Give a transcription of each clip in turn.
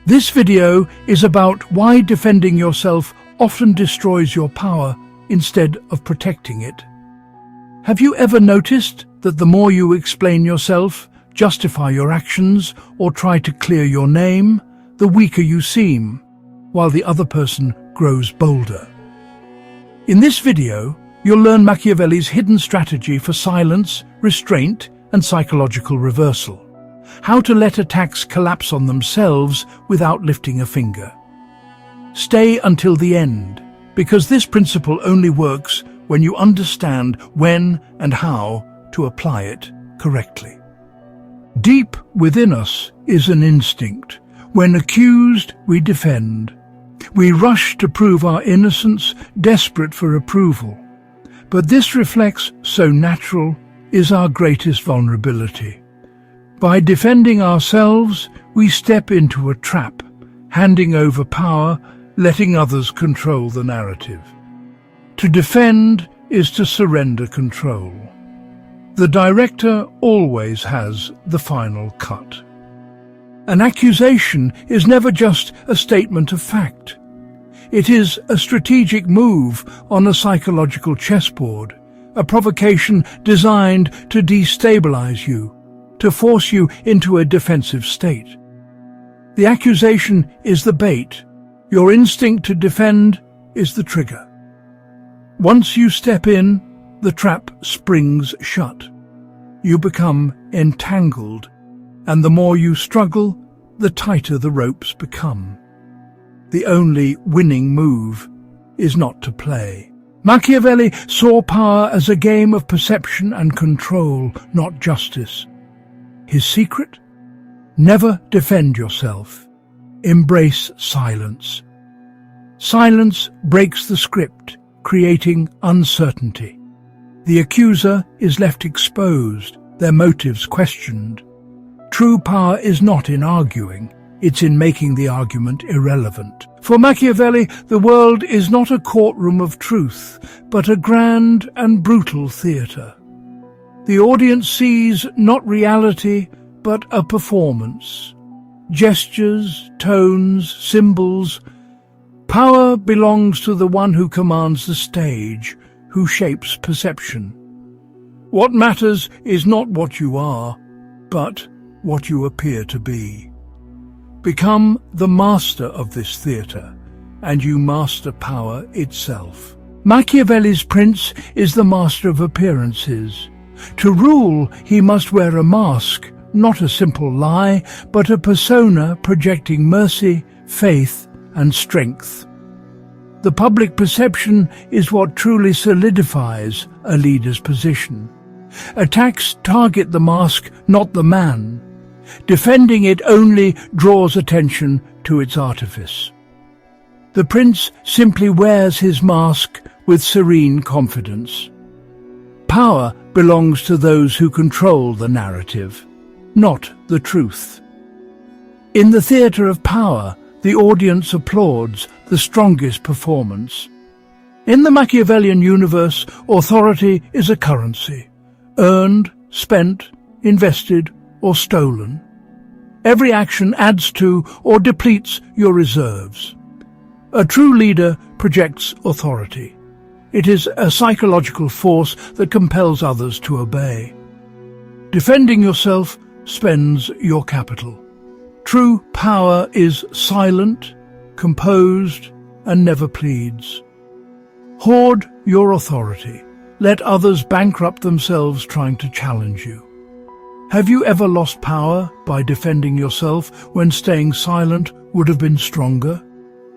This video is about why defending yourself often destroys your power instead of protecting it. Have you ever noticed that the more you explain yourself, justify your actions, or try to clear your name, the weaker you seem, while the other person grows bolder? In this video, you'll learn Machiavelli's hidden strategy for silence, restraint, and psychological reversal. How to let attacks collapse on themselves without lifting a finger. Stay until the end, because this principle only works when you understand when and how to apply it correctly. Deep within us is an instinct. When accused, we defend. We rush to prove our innocence, desperate for approval. But this reflex, so natural, is our greatest vulnerability. By defending ourselves, we step into a trap, handing over power, letting others control the narrative. To defend is to surrender control. The director always has the final cut. An accusation is never just a statement of fact. It is a strategic move on a psychological chessboard, a provocation designed to destabilize you, to force you into a defensive state. The accusation is the bait. Your instinct to defend is the trigger. Once you step in, the trap springs shut. You become entangled, and the more you struggle, the tighter the ropes become. The only winning move is not to play. Machiavelli saw power as a game of perception and control, not justice. His secret? Never defend yourself. Embrace silence. Silence breaks the script, creating uncertainty. The accuser is left exposed, their motives questioned. True power is not in arguing, it's in making the argument irrelevant. For Machiavelli, the world is not a courtroom of truth, but a grand and brutal theatre. The audience sees not reality, but a performance. Gestures, tones, symbols. Power belongs to the one who commands the stage, who shapes perception. What matters is not what you are, but what you appear to be. Become the master of this theatre, and you master power itself. Machiavelli's prince is the master of appearances. To rule, he must wear a mask, not a simple lie, but a persona projecting mercy, faith, and strength. The public perception is what truly solidifies a leader's position. Attacks target the mask, not the man. Defending it only draws attention to its artifice. The prince simply wears his mask with serene confidence. Power belongs to those who control the narrative, not the truth. In the theatre of power, the audience applauds the strongest performance. In the Machiavellian universe, authority is a currency, earned, spent, invested, or stolen. Every action adds to or depletes your reserves. A true leader projects authority. It is a psychological force that compels others to obey. Defending yourself spends your capital. True power is silent, composed, and never pleads. Hoard your authority. Let others bankrupt themselves trying to challenge you. Have you ever lost power by defending yourself when staying silent would have been stronger?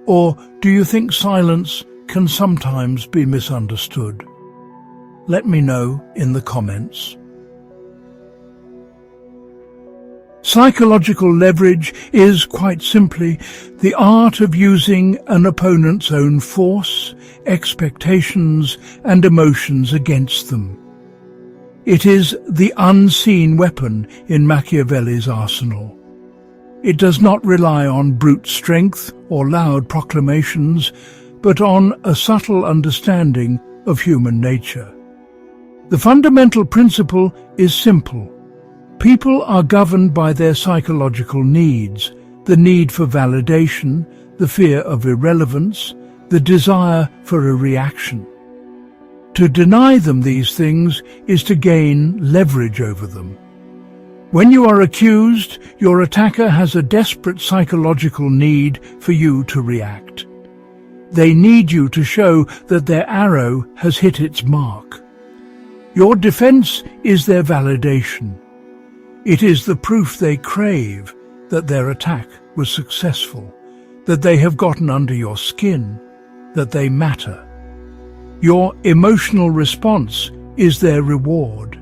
Or do you think silence can sometimes be misunderstood? Let me know in the comments. Psychological leverage is, quite simply, the art of using an opponent's own force, expectations, and emotions against them. It is the unseen weapon in Machiavelli's arsenal. It does not rely on brute strength or loud proclamations, but on a subtle understanding of human nature. The fundamental principle is simple. People are governed by their psychological needs. the need for validation, the fear of irrelevance, the desire for a reaction. To deny them these things is to gain leverage over them. When you are accused, your attacker has a desperate psychological need for you to react. They need you to show that their arrow has hit its mark. Your defense is their validation. It is the proof they crave that their attack was successful, that they have gotten under your skin, that they matter. Your emotional response is their reward.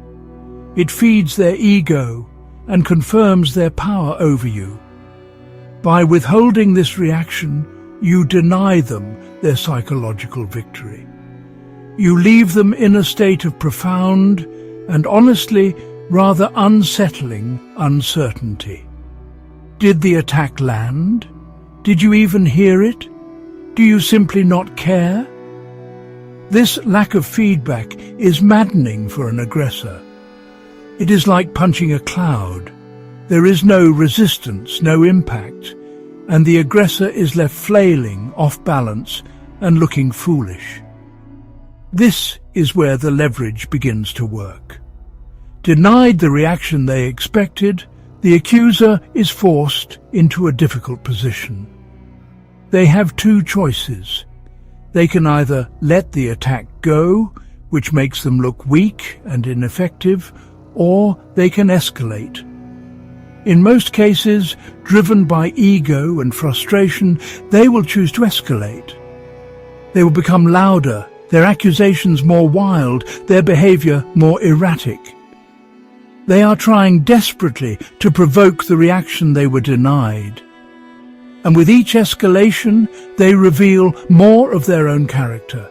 It feeds their ego and confirms their power over you. By withholding this reaction, you deny them their psychological victory. You leave them in a state of profound and honestly rather unsettling uncertainty. Did the attack land? Did you even hear it? Do you simply not care? This lack of feedback is maddening for an aggressor. It is like punching a cloud. There is no resistance, no impact, and the aggressor is left flailing, off balance, and looking foolish. This is where the leverage begins to work. Denied the reaction they expected, the accuser is forced into a difficult position. They have two choices. They can either let the attack go, which makes them look weak and ineffective, or they can escalate. In most cases, driven by ego and frustration, they will choose to escalate. They will become louder, their accusations more wild, their behavior more erratic. They are trying desperately to provoke the reaction they were denied. And with each escalation, they reveal more of their own character.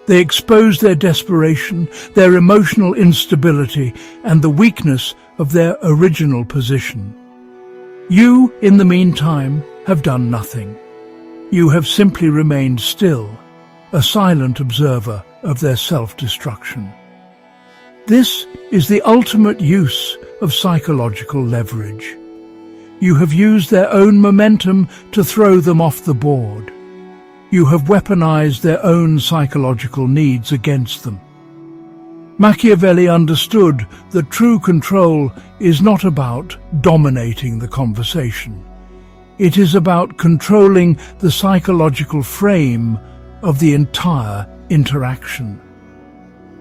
They expose their desperation, their emotional instability, and the weakness of their original position. You, in the meantime, have done nothing. You have simply remained still, a silent observer of their self-destruction. This is the ultimate use of psychological leverage. You have used their own momentum to throw them off the board. You have weaponized their own psychological needs against them. Machiavelli understood that true control is not about dominating the conversation. It is about controlling the psychological frame of the entire interaction.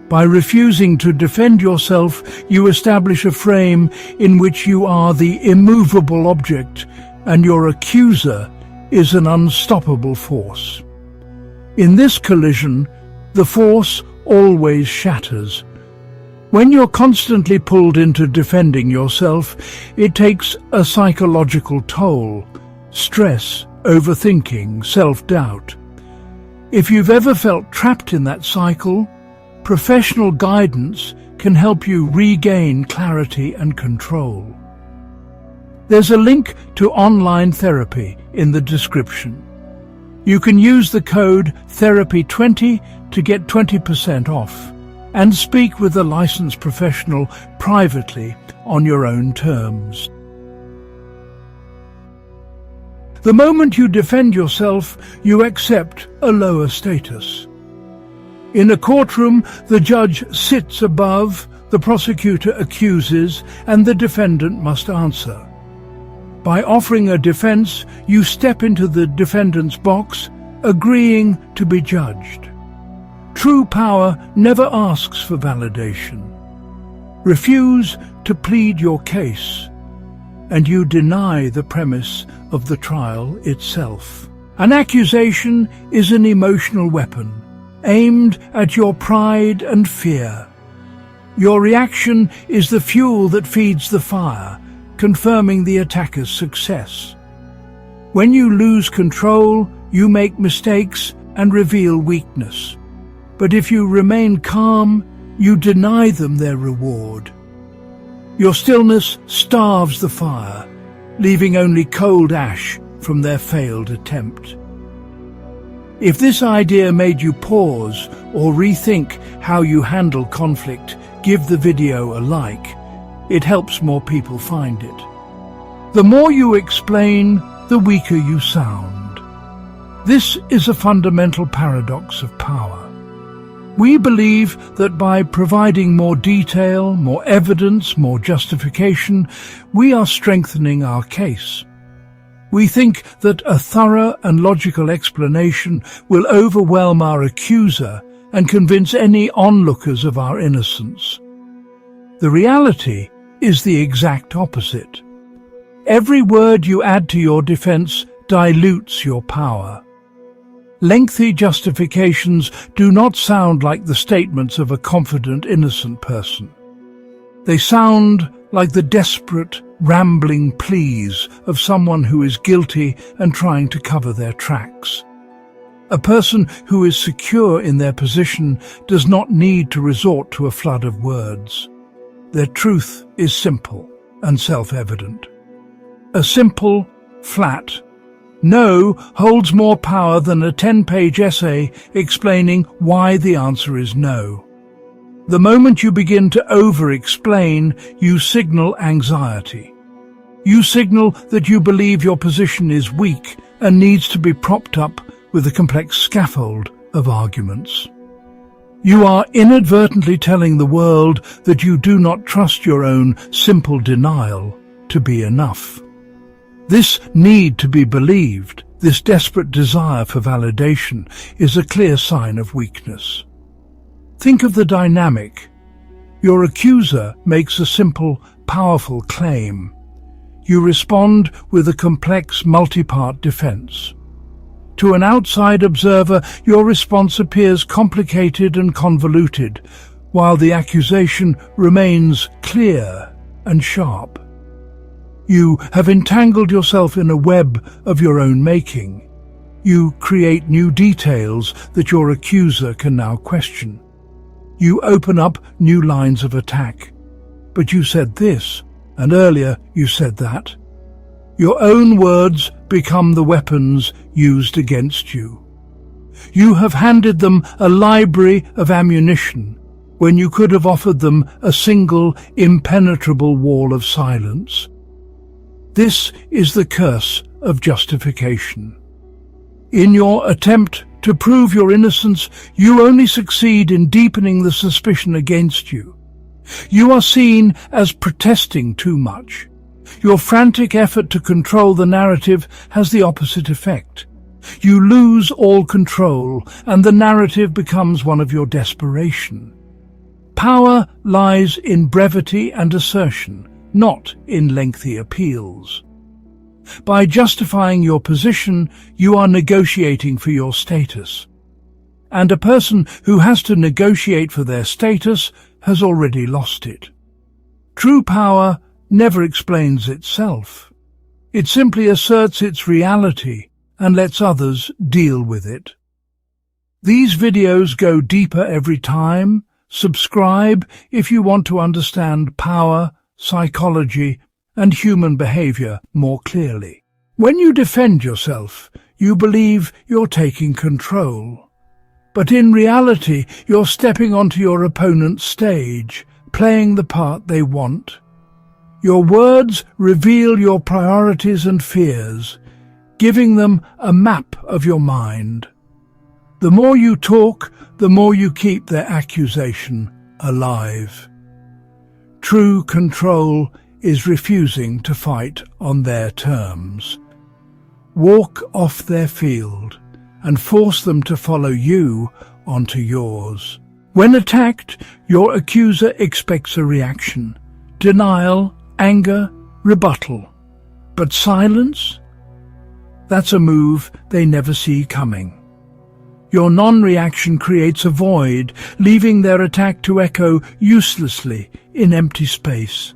By refusing to defend yourself, you establish a frame in which you are the immovable object and your accuser is an unstoppable force. In this collision, the force always shatters. When you're constantly pulled into defending yourself, it takes a psychological toll: stress, overthinking, self-doubt. If you've ever felt trapped in that cycle, professional guidance can help you regain clarity and control. There's a link to online therapy in the description. You can use the code THERAPY20 to get 20% off and speak with a licensed professional privately on your own terms. The moment you defend yourself, you accept a lower status. In a courtroom, the judge sits above, the prosecutor accuses, and the defendant must answer. By offering a defense, you step into the defendant's box, agreeing to be judged. True power never asks for validation. Refuse to plead your case, and you deny the premise of the trial itself. An accusation is an emotional weapon, aimed at your pride and fear. Your reaction is the fuel that feeds the fire, confirming the attacker's success. When you lose control, you make mistakes and reveal weakness. But if you remain calm, you deny them their reward. Your stillness starves the fire, leaving only cold ash from their failed attempt. If this idea made you pause or rethink how you handle conflict, give the video a like. It helps more people find it. The more you explain, the weaker you sound. This is a fundamental paradox of power. We believe that by providing more detail, more evidence, more justification, we are strengthening our case. We think that a thorough and logical explanation will overwhelm our accuser and convince any onlookers of our innocence. The reality is the exact opposite. Every word you add to your defense dilutes your power. Lengthy justifications do not sound like the statements of a confident, innocent person. They sound like the desperate, rambling pleas of someone who is guilty and trying to cover their tracks. A person who is secure in their position does not need to resort to a flood of words. Their truth is simple and self-evident. A simple, flat no holds more power than a 10-page essay explaining why the answer is no. The moment you begin to over-explain, you signal anxiety. You signal that you believe your position is weak and needs to be propped up with a complex scaffold of arguments. You are inadvertently telling the world that you do not trust your own simple denial to be enough. This need to be believed, this desperate desire for validation, is a clear sign of weakness. Think of the dynamic. Your accuser makes a simple, powerful claim. You respond with a complex, multi-part defense. To an outside observer, your response appears complicated and convoluted, while the accusation remains clear and sharp. You have entangled yourself in a web of your own making. You create new details that your accuser can now question. You open up new lines of attack. But you said this, and earlier you said that. Your own words become the weapons used against you. You have handed them a library of ammunition when you could have offered them a single, impenetrable wall of silence. This is the curse of justification. In your attempt to prove your innocence, you only succeed in deepening the suspicion against you. You are seen as protesting too much. Your frantic effort to control the narrative has the opposite effect. You lose all control, and the narrative becomes one of your desperation. Power lies in brevity and assertion, not in lengthy appeals. By justifying your position, you are negotiating for your status. And a person who has to negotiate for their status has already lost it. True power never explains itself. It simply asserts its reality and lets others deal with it. These videos go deeper every time. Subscribe if you want to understand power, psychology, and human behavior more clearly. When you defend yourself, you believe you're taking control. But in reality, you're stepping onto your opponent's stage, playing the part they want. Your words reveal your priorities and fears, giving them a map of your mind. The more you talk, the more you keep their accusation alive. True control is refusing to fight on their terms. Walk off their field and force them to follow you onto yours. When attacked, your accuser expects a reaction: denial, anger, rebuttal. But silence? That's a move they never see coming. Your non-reaction creates a void, leaving their attack to echo uselessly in empty space.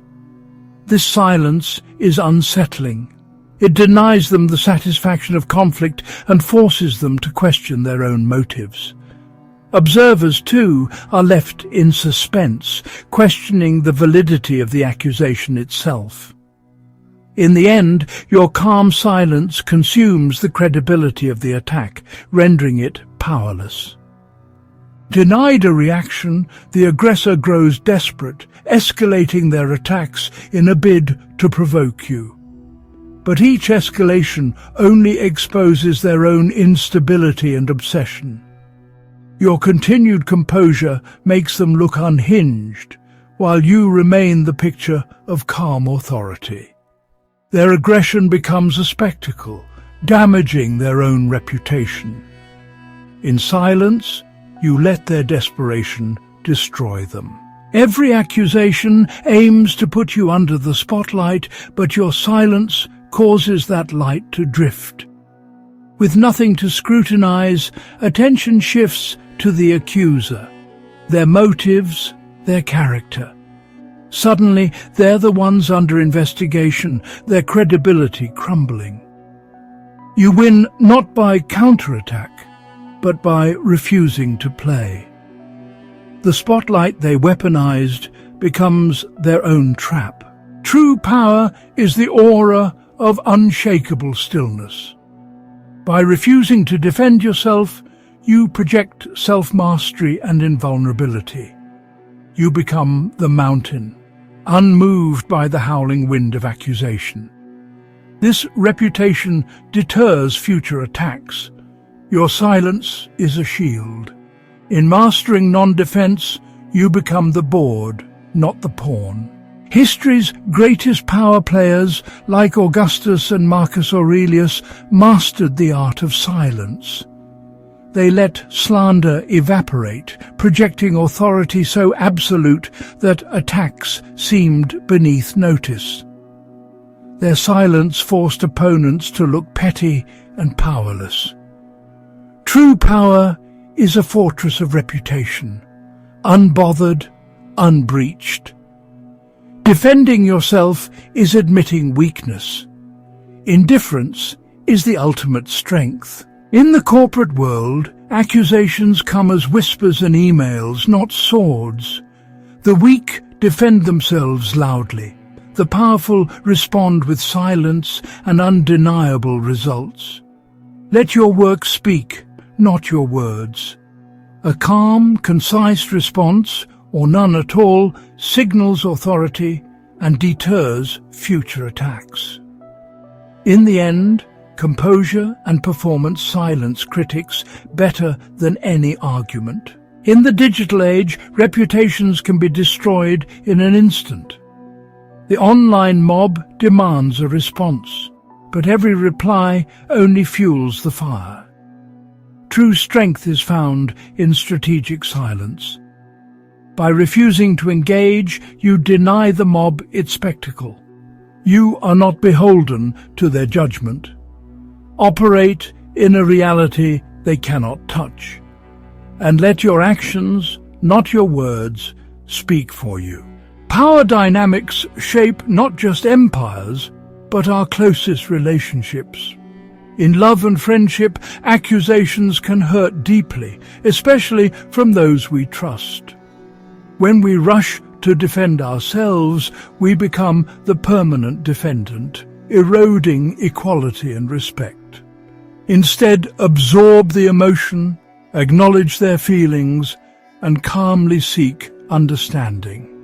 This silence is unsettling. It denies them the satisfaction of conflict and forces them to question their own motives. Observers, too, are left in suspense, questioning the validity of the accusation itself. In the end, your calm silence consumes the credibility of the attack, rendering it powerless. Denied a reaction, the aggressor grows desperate, escalating their attacks in a bid to provoke you. but each escalation only exposes their own instability and obsession. Your continued composure makes them look unhinged, while you remain the picture of calm authority. Their aggression becomes a spectacle, damaging their own reputation. In silence, you let their desperation destroy them. Every accusation aims to put you under the spotlight, but your silence causes that light to drift. With nothing to scrutinize, attention shifts to the accuser, their motives, their character. Suddenly, they're the ones under investigation, their credibility crumbling. You win not by counterattack, but by refusing to play. The spotlight they weaponized becomes their own trap. True power is the aura of unshakable stillness. By refusing to defend yourself, you project self-mastery and invulnerability. You become the mountain, unmoved by the howling wind of accusation. This reputation deters future attacks. Your silence is a shield. In mastering non-defense, you become the board, not the pawn. History's greatest power players, like Augustus and Marcus Aurelius, mastered the art of silence. They let slander evaporate, projecting authority so absolute that attacks seemed beneath notice. Their silence forced opponents to look petty and powerless. True power is a fortress of reputation, unbothered, unbreached. Defending yourself is admitting weakness. Indifference is the ultimate strength. In the corporate world, accusations come as whispers and emails, not swords. The weak defend themselves loudly. The powerful respond with silence and undeniable results. Let your work speak, not your words. A calm, concise response, or none at all, signals authority and deters future attacks. In the end, composure and performance silence critics better than any argument. In the digital age, reputations can be destroyed in an instant. The online mob demands a response, but every reply only fuels the fire. True strength is found in strategic silence. By refusing to engage, you deny the mob its spectacle. You are not beholden to their judgment. Operate in a reality they cannot touch, and let your actions, not your words, speak for you. Power dynamics shape not just empires, but our closest relationships. In love and friendship, accusations can hurt deeply, especially from those we trust. When we rush to defend ourselves, we become the permanent defendant, eroding equality and respect. Instead, absorb the emotion, acknowledge their feelings, and calmly seek understanding.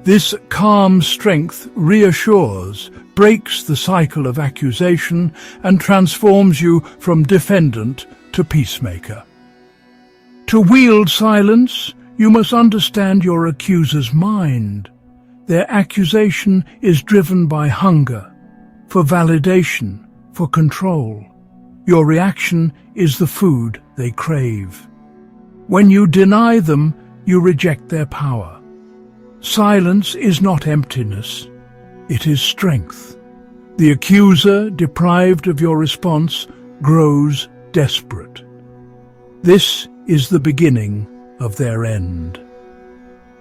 This calm strength reassures, breaks the cycle of accusation, and transforms you from defendant to peacemaker. To wield silence, you must understand your accuser's mind. Their accusation is driven by hunger, for validation, for control. Your reaction is the food they crave. When you deny them, you reject their power. Silence is not emptiness, it is strength. The accuser, deprived of your response, grows desperate. This is the beginning of their end.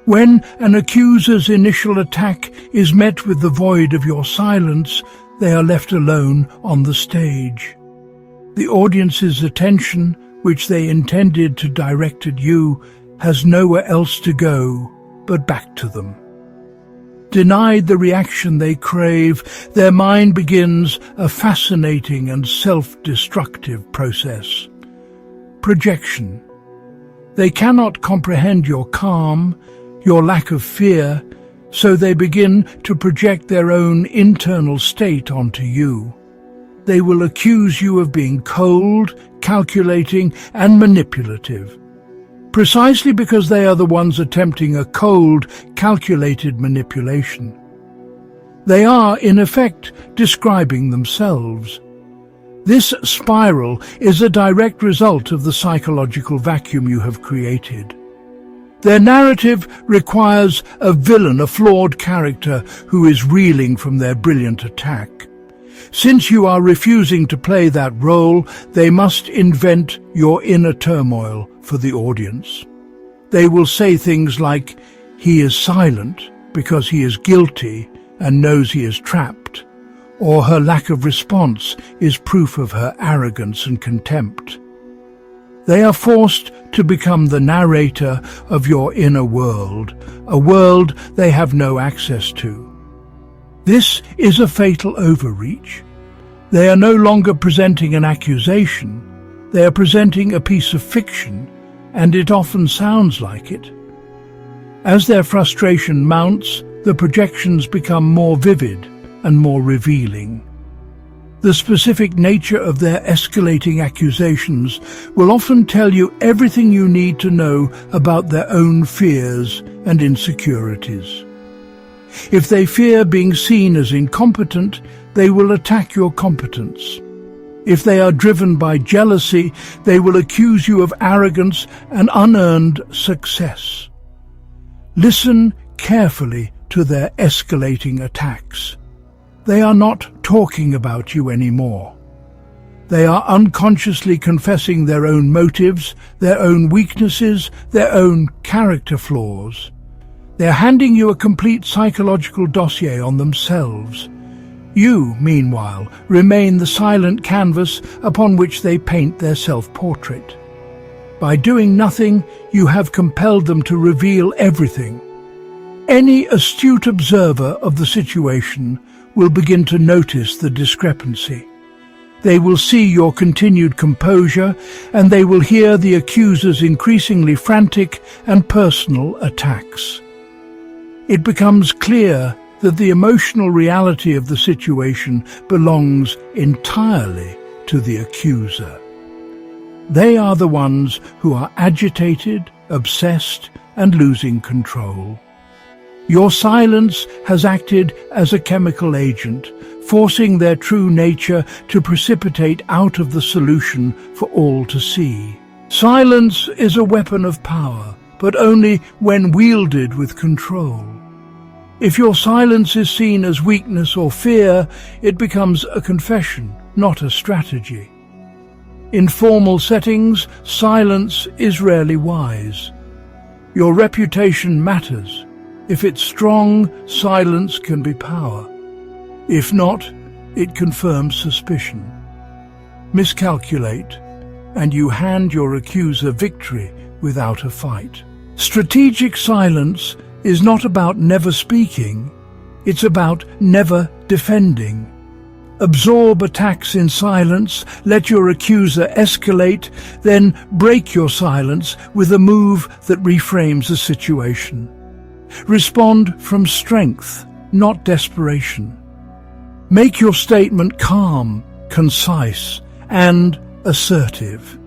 When an accuser's initial attack is met with the void of your silence, they are left alone on the stage. The audience's attention, which they intended to direct at you, has nowhere else to go but back to them. Denied the reaction they crave, their mind begins a fascinating and self-destructive process. Projection. They cannot comprehend your calm, your lack of fear, So they begin to project their own internal state onto you. They will accuse you of being cold, calculating, and manipulative, precisely because they are the ones attempting a cold, calculated manipulation. They are, in effect, describing themselves. This spiral is a direct result of the psychological vacuum you have created. Their narrative requires a villain, a flawed character who is reeling from their brilliant attack. Since you are refusing to play that role, they must invent your inner turmoil for the audience. They will say things like, "He is silent because he is guilty and knows he is trapped," or "Her lack of response is proof of her arrogance and contempt." They are forced to become the narrator of your inner world, a world they have no access to. This is a fatal overreach. They are no longer presenting an accusation. They are presenting a piece of fiction, and it often sounds like it. As their frustration mounts, the projections become more vivid and more revealing. The specific nature of their escalating accusations will often tell you everything you need to know about their own fears and insecurities. If they fear being seen as incompetent, they will attack your competence. If they are driven by jealousy, they will accuse you of arrogance and unearned success. Listen carefully to their escalating attacks. They are not talking about you anymore. They are unconsciously confessing their own motives, their own weaknesses, their own character flaws. They are handing you a complete psychological dossier on themselves. You, meanwhile, remain the silent canvas upon which they paint their self-portrait. By doing nothing, you have compelled them to reveal everything. Any astute observer of the situation will begin to notice the discrepancy. They will see your continued composure, and they will hear the accuser's increasingly frantic and personal attacks. It becomes clear that the emotional reality of the situation belongs entirely to the accuser. They are the ones who are agitated, obsessed, and losing control. Your silence has acted as a chemical agent, forcing their true nature to precipitate out of the solution for all to see. Silence is a weapon of power, but only when wielded with control. If your silence is seen as weakness or fear, it becomes a confession, not a strategy. In formal settings, silence is rarely wise. Your reputation matters. If it's strong, silence can be power. If not, it confirms suspicion. Miscalculate, and you hand your accuser victory without a fight. Strategic silence is not about never speaking, it's about never defending. Absorb attacks in silence, let your accuser escalate, then break your silence with a move that reframes the situation. Respond from strength, not desperation. Make your statement calm, concise, and assertive.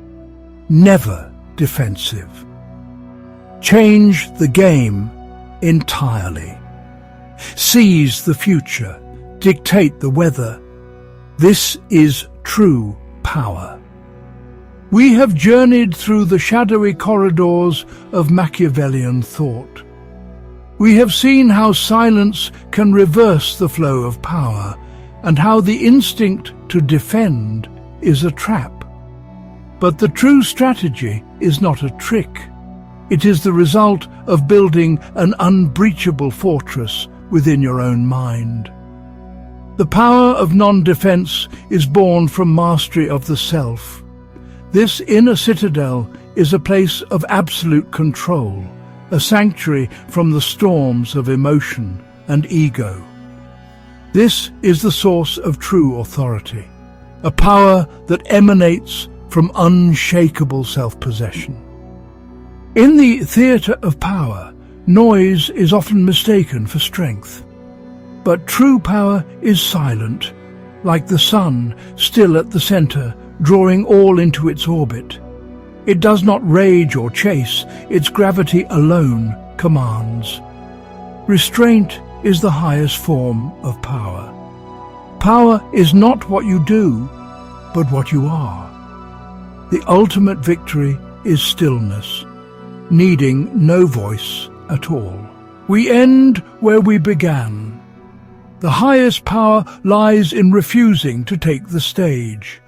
Never defensive. Change the game entirely. Seize the future, dictate the weather. This is true power. We have journeyed through the shadowy corridors of Machiavellian thought. We have seen how silence can reverse the flow of power, and how the instinct to defend is a trap. But the true strategy is not a trick. It is the result of building an unbreachable fortress within your own mind. The power of non-defense is born from mastery of the self. This inner citadel is a place of absolute control, a sanctuary from the storms of emotion and ego. This is the source of true authority, a power that emanates from unshakable self-possession. In the theatre of power, Noise is often mistaken for strength. But true power is silent, like the sun, still at the center, drawing all into its orbit. It does not rage or chase, its gravity alone commands. Restraint is the highest form of power. Power is not what you do, but what you are. The ultimate victory is stillness, needing no voice at all. We end where we began. The highest power lies in refusing to take the stage.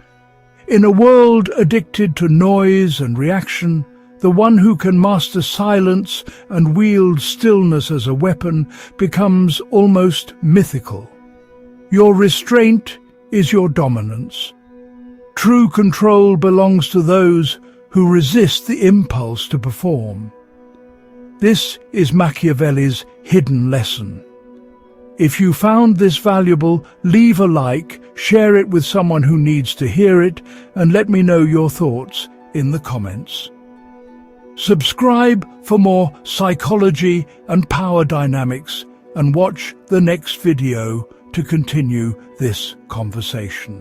In a world addicted to noise and reaction, the one who can master silence and wield stillness as a weapon becomes almost mythical. Your restraint is your dominance. True control belongs to those who resist the impulse to perform. This is Machiavelli's hidden lesson. If you found this valuable, leave a like, share it with someone who needs to hear it, and let me know your thoughts in the comments. Subscribe for more psychology and power dynamics, and watch the next video to continue this conversation.